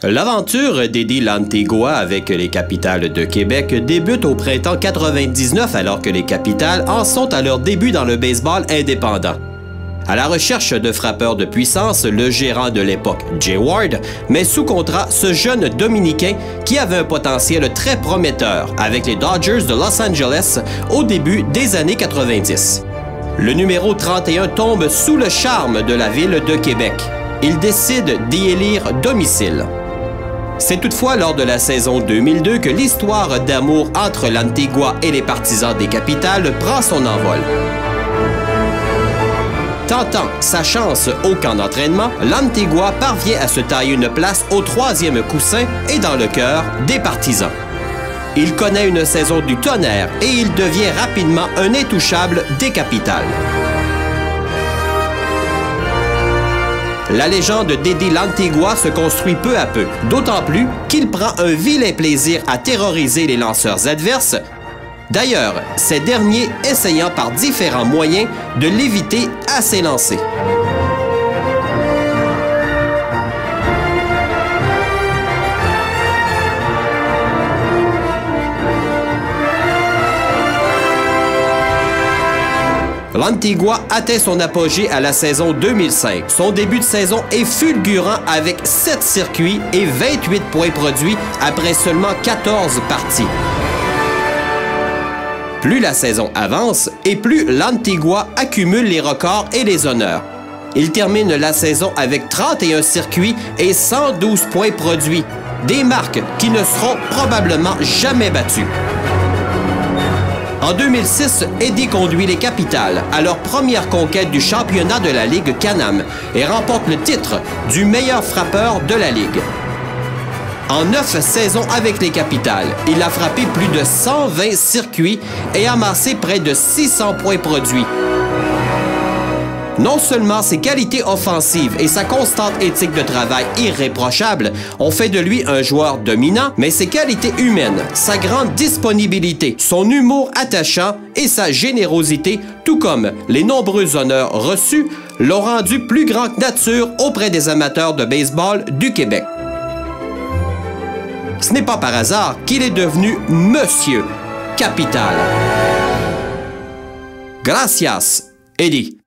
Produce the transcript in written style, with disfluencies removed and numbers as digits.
L'aventure d'Eddie Lantigua avec les Capitals de Québec débute au printemps 99 alors que les Capitals en sont à leur début dans le baseball indépendant. À la recherche de frappeurs de puissance, le gérant de l'époque, Jay Ward, met sous contrat ce jeune Dominicain qui avait un potentiel très prometteur avec les Dodgers de Los Angeles au début des années 90. Le numéro 31 tombe sous le charme de la ville de Québec. Il décide d'y élire domicile. C'est toutefois lors de la saison 2002 que l'histoire d'amour entre l'Antigua et les partisans des Capitals prend son envol. Tentant sa chance au camp d'entraînement, l'Antigua parvient à se tailler une place au 3e coussin et dans le cœur des partisans. Il connaît une saison du tonnerre et il devient rapidement un intouchable des Capitals. La légende d'Eddie Lantigua se construit peu à peu, d'autant plus qu'il prend un vilain plaisir à terroriser les lanceurs adverses. D'ailleurs, ces derniers essayant par différents moyens de l'éviter à ses lancers. L'Antigua atteint son apogée à la saison 2005. Son début de saison est fulgurant avec 7 circuits et 28 points produits après seulement 14 parties. Plus la saison avance et plus l'Antigua accumule les records et les honneurs. Il termine la saison avec 31 circuits et 112 points produits, des marques qui ne seront probablement jamais battues. En 2006, Eddie conduit les Capitals à leur première conquête du championnat de la Ligue Can-Am et remporte le titre du meilleur frappeur de la Ligue. En 9 saisons avec les Capitals, il a frappé plus de 120 circuits et amassé près de 600 points produits. Non seulement ses qualités offensives et sa constante éthique de travail irréprochable ont fait de lui un joueur dominant, mais ses qualités humaines, sa grande disponibilité, son humour attachant et sa générosité, tout comme les nombreux honneurs reçus, l'ont rendu plus grand que nature auprès des amateurs de baseball du Québec. Ce n'est pas par hasard qu'il est devenu Monsieur Capital. Gracias, Eddie.